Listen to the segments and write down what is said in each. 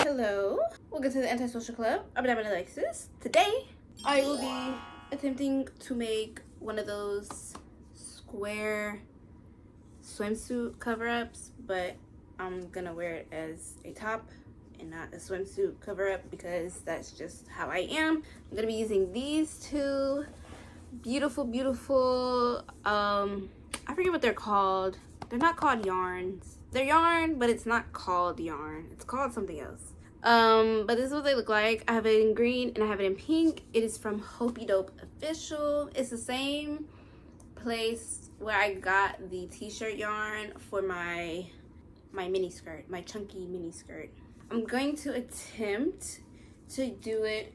Hello, welcome to the Antisocial Club. I'm Diamondalexis. Today, I will be attempting to make one of those square swimsuit cover-ups, but I'm gonna wear it as a top and not a swimsuit cover-up because that's just how I am. I'm gonna be using these two beautiful, I forget what they're called. They're not called yarns. They're yarn, but it's not called yarn. It's called something else. But this is what they look like. I have it in green and I have it in pink. It is from Hopey Dope Official. It's the same place where I got the t-shirt yarn for my mini skirt, my chunky mini skirt. I'm going to attempt to do it,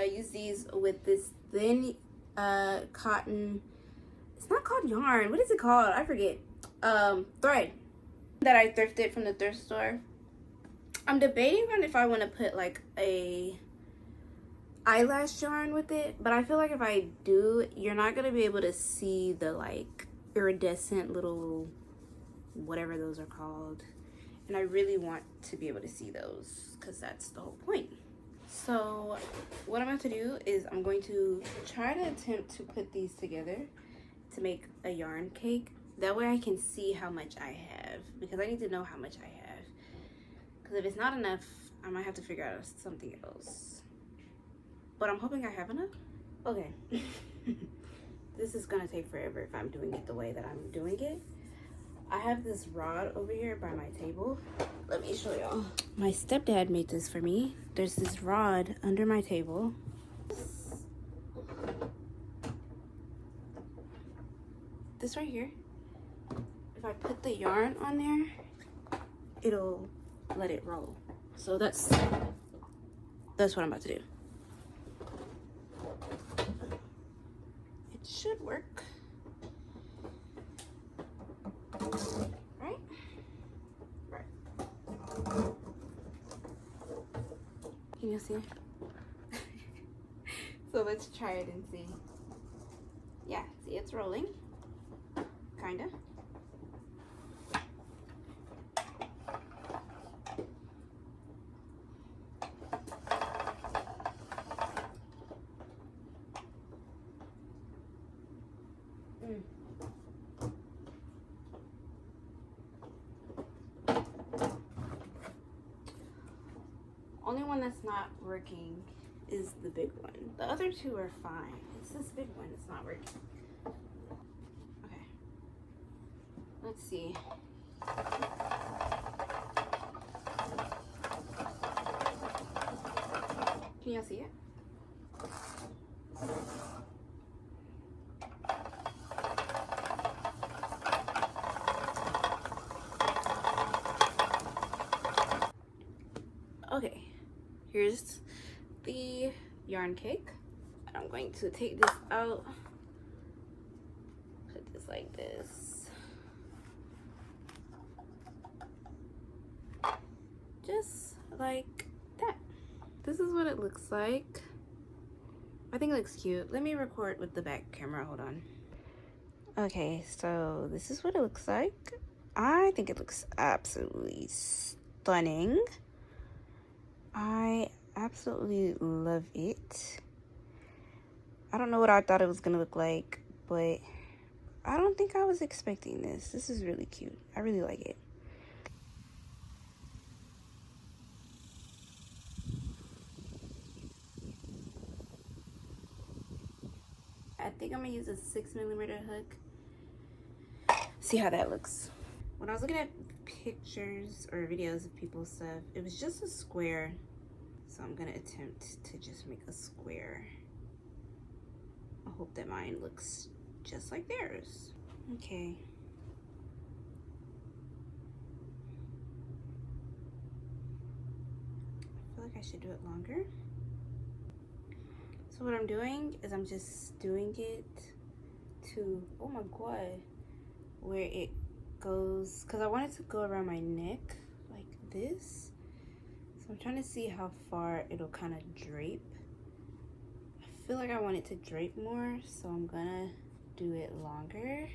use these with this thin cotton. It's not called yarn. What is it called? I forget. Thread that I thrifted from the thrift store. I'm debating on if I want to put like a eyelash yarn with it, but I feel like if I do, you're not gonna be able to see the like iridescent little whatever those are called, and I really want to be able to see those because that's the whole point. So what I'm about to do is I'm going to try to attempt to put these together to make a yarn cake. That way I can see how much I have, because I need to know how much I have. Because if it's not enough, I might have to figure out something else. But I'm hoping I have enough. Okay. This is gonna take forever if I'm doing it the way that I'm doing it. I have this rod over here by my table. Let me show y'all. My stepdad made this for me. There's this rod under my table. This right here. If I put the yarn on there, it'll let it roll. So that's what I'm about to do. It should work. Right? Can you see? So let's try it and see. Yeah, see, it's rolling. Kinda. Only one that's not working is the big one. The other two are fine. It's this big one that's not working. Okay. Let's see. Can y'all see it? Okay, here's the yarn cake. I'm going to take this out, put this like this. Just like that. This is what it looks like. I think it looks cute. Let me record with the back camera, hold on. Okay, so this is what it looks like. I think it looks absolutely stunning. I absolutely love it. I don't know what I thought it was gonna look like, but I don't think I was expecting this. This is really cute. I really like it. I think I'm gonna use a 6mm hook. See how that looks. When I was looking at pictures or videos of people's stuff, it was just a square. So I'm gonna attempt to just make a square. I hope that mine looks just like theirs. Okay. I feel like I should do it longer. So what I'm doing is I'm just doing it to, oh my god, where it goes, because I want it to go around my neck like this. So I'm trying to see how far it'll kind of drape. I feel like I want it to drape more, so I'm gonna do it longer.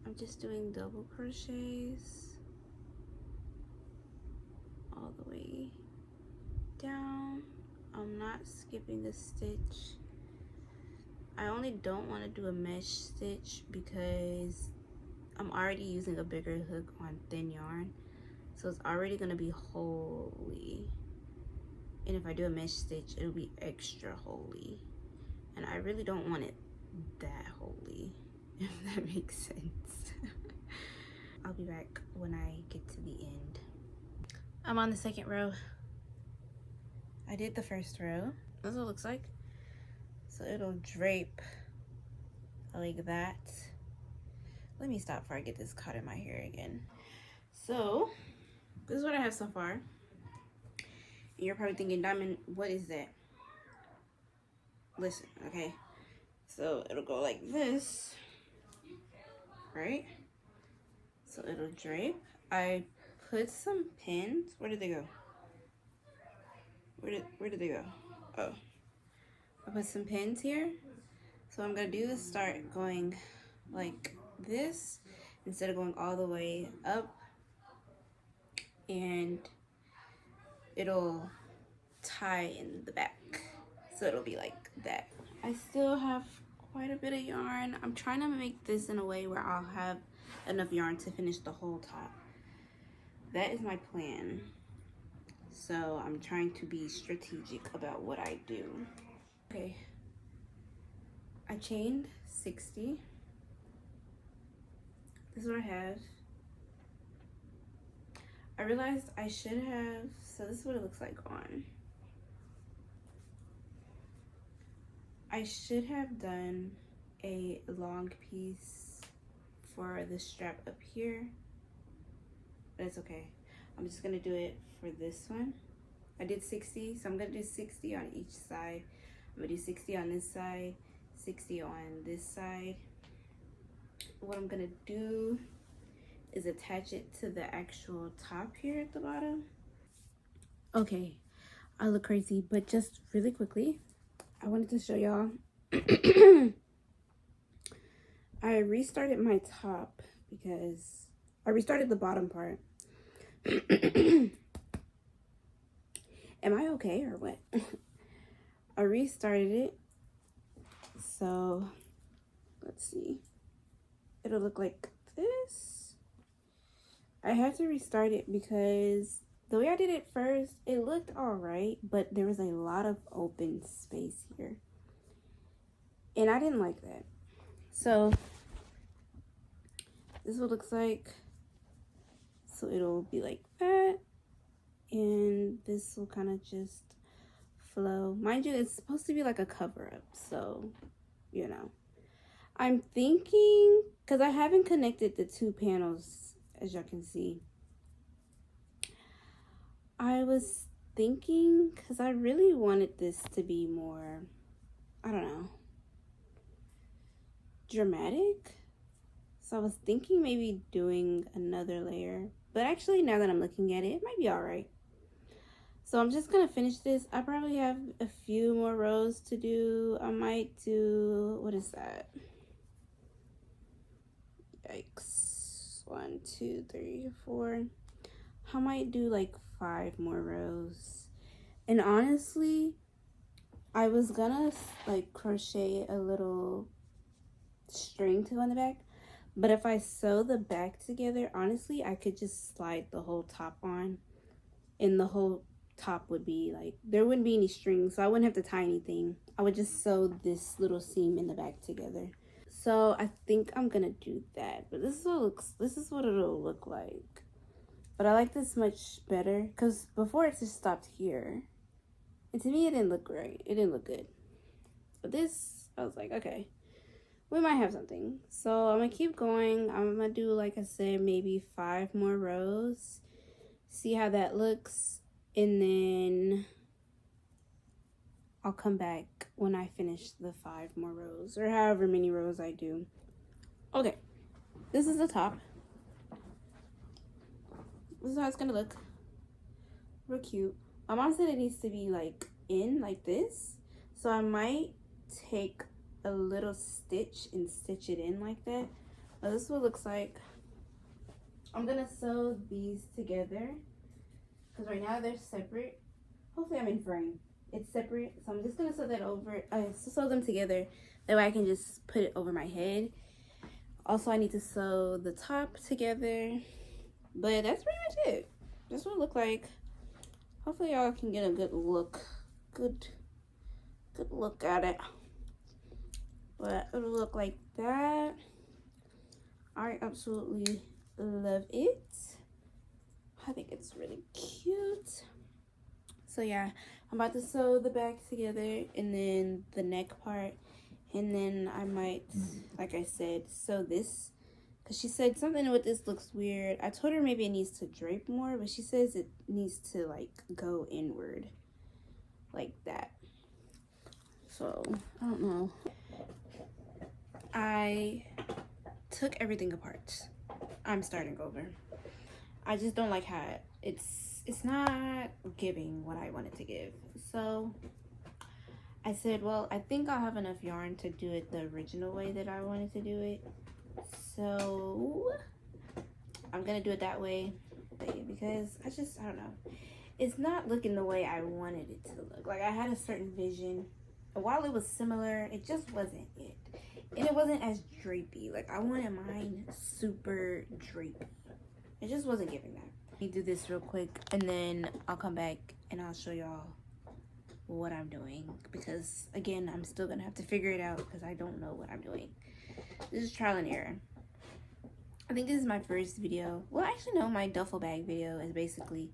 I'm just doing double crochets all the way down. I'm not skipping a stitch. I only don't want to do a mesh stitch because I'm already using a bigger hook on thin yarn, so it's already going to be holy, and if I do a mesh stitch it'll be extra holy, and I really don't want it that holy, if that makes sense. I'll be back when I get to the end. I'm on the second row. I did the first row. That's what it looks like. So it'll drape like that. Let me stop before I get this caught in my hair again. So this is what I have so far. And you're probably thinking, Diamond, what is that? Listen, okay. So it'll go like this, right? So it'll drape. I put some pins. Where did they go? Where did they go? Oh, I put some pins here. So what I'm gonna do is start going like this instead of going all the way up, and it'll tie in the back. So it'll be like that. I still have quite a bit of yarn. I'm trying to make this in a way where I'll have enough yarn to finish the whole top. That is my plan. So I'm trying to be strategic about what I do. Okay, I chained 60. This is what I have. I realized I should have, so this is what it looks like on. I should have done a long piece for the strap up here, but it's okay. I'm just gonna do it for this one. I did 60, so I'm gonna do 60 on each side. I'm gonna do 60 on this side, 60 on this side. What I'm gonna do is attach it to the actual top here at the bottom. Okay, I look crazy, but just really quickly, I wanted to show y'all. I restarted my top because I restarted the bottom part. Am I okay or what? I restarted it. So let's see. It'll look like this. I had to restart it because the way I did it first, it looked all right, but there was a lot of open space here. And I didn't like that. So this is what it looks like. So it'll be like that. And this will kind of just flow. Mind you, it's supposed to be like a cover up. So, you know. I'm thinking, because I haven't connected the two panels, as y'all can see. I was thinking, because I really wanted this to be more, I don't know, dramatic. So I was thinking maybe doing another layer. But actually, now that I'm looking at it, it might be all right. So I'm just going to finish this. I probably have a few more rows to do. I might do, what is that? Yikes. 1, 2, 3, 4. I might do like 5 more rows. And honestly, I was gonna like crochet a little string to go in the back. But if I sew the back together, honestly, I could just slide the whole top on. And the whole top would be like, there wouldn't be any strings, so I wouldn't have to tie anything. I would just sew this little seam in the back together. So I think I'm gonna do that. But this is what it'll look like. But I like this much better because before it just stopped here. And to me, it didn't look right. It didn't look good. But this, I was like, okay, we might have something. So I'm gonna keep going. I'm gonna do, like I said, maybe 5 more rows. See how that looks. And then I'll come back when I finish the 5 more rows or however many rows I do. Okay, this is the top. This is how it's gonna look. Real cute. My mom said it needs to be like in like this. So I might take a little stitch and stitch it in like that. But this is what it looks like. I'm gonna sew these together because right now they're separate. Hopefully I'm in frame. It's separate, so I'm just gonna sew that over. Sew them together. That way I can just put it over my head. Also, I need to sew the top together. But that's pretty much it. That's what it look like. Hopefully y'all can get a good look. Good look at it. But it'll look like that. I absolutely love it. I think it's really cute. So yeah, I'm about to sew the back together and then the neck part, and then I might, like I said, sew this, because she said something with this looks weird. I told her maybe it needs to drape more, but she says it needs to like go inward like that. So I don't know. I took everything apart. I'm starting over. I just don't like how it's not giving what I wanted to give. So I said, well, I think I'll have enough yarn to do it the original way that I wanted to do it. So I'm gonna do it that way because I don't know. It's not looking the way I wanted it to look. Like, I had a certain vision. While it was similar, it just wasn't it. And it wasn't as drapey. Like, I wanted mine super drapey. It just wasn't giving that. Let me do this real quick, and then I'll come back and I'll show y'all what I'm doing. Because, again, I'm still gonna have to figure it out because I don't know what I'm doing. This is trial and error. I think this is my first video. Well, actually, no, my duffel bag video is basically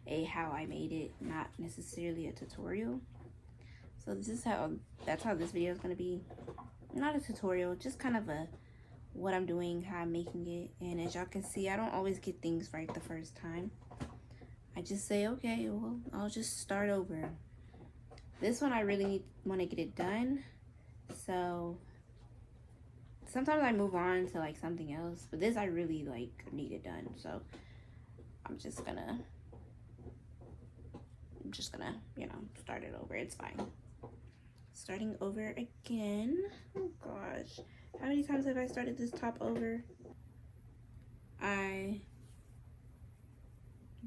a how I made it, not necessarily a tutorial. So that's how this video is gonna be. Not a tutorial, just kind of a what I'm doing, how I'm making it. And as y'all can see, I don't always get things right the first time. I just say, okay, well, I'll just start over. This one I really want to get it done, so sometimes I move on to like something else, but this I really like need it done. So I'm just gonna you know, start it over. It's fine. Starting over again. Oh gosh, how many times have I started this top over? I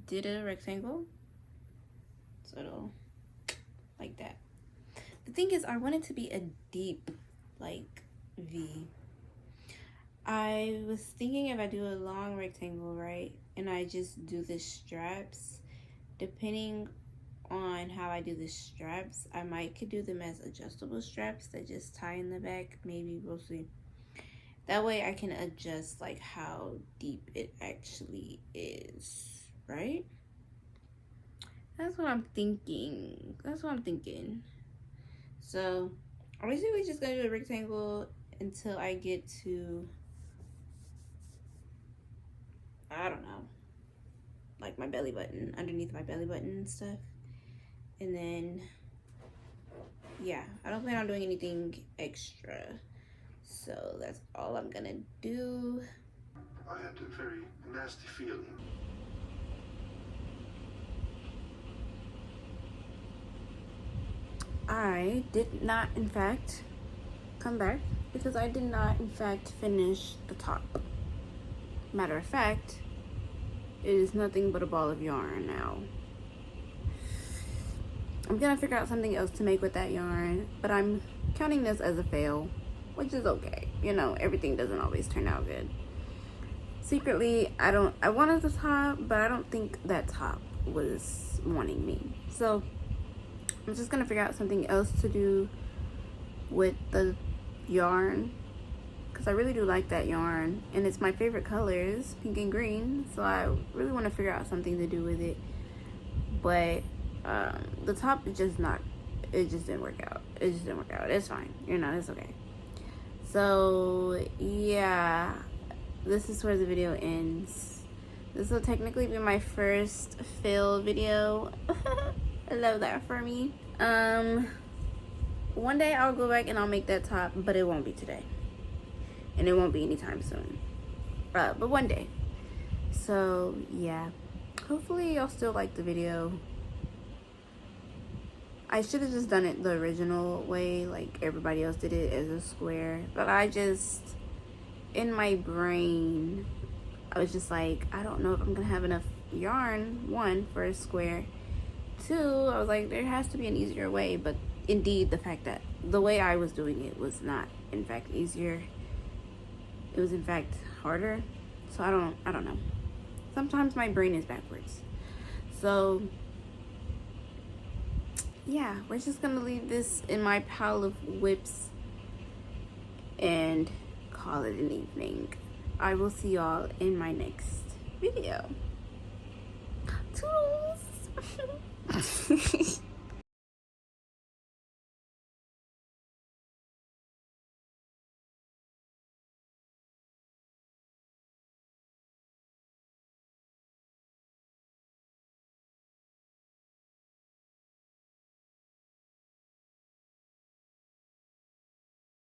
did a rectangle, so it'll like that. The thing is, I want it to be a deep like V. I was thinking if I do a long rectangle, right, and I just do the straps, depending on how I do the straps, I could do them as adjustable straps that just tie in the back. Maybe we'll see. That way I can adjust like how deep it actually is, right? That's what I'm thinking. So I'm basically just gonna do a rectangle until I get to, I don't know, like my belly button, underneath my belly button and stuff. And then, yeah, I don't plan on doing anything extra. So that's all I'm gonna do. I had a very nasty feeling. I did not, in fact, come back because I did not, in fact, finish the top. Matter of fact, it is nothing but a ball of yarn now. I'm gonna figure out something else to make with that yarn, but I'm counting this as a fail, which is okay. You know, everything doesn't always turn out good. Secretly, I wanted the top, but I don't think that top was wanting me. So I'm just gonna figure out something else to do with the yarn, because I really do like that yarn, and it's my favorite colors, pink and green. So I really want to figure out something to do with it. But the top is just not, it just didn't work out. It's fine, you know, it's okay. So yeah, this is where the video ends. This will technically be my first fail video. I love that for me. One day I'll go back and I'll make that top, but it won't be today, and it won't be anytime soon, but one day. So yeah, hopefully y'all still like the video. I should have just done it the original way, like everybody else did it, as a square. But I just, in my brain, I was just like, I don't know if I'm gonna have enough yarn, one, for a square. Two, I was like, there has to be an easier way. But indeed, the fact that the way I was doing it was not, in fact, easier. It was, in fact, harder. So I don't know. Sometimes my brain is backwards. So yeah, we're just gonna leave this in my pile of whips and call it an evening. I will see y'all in my next video. Toodles!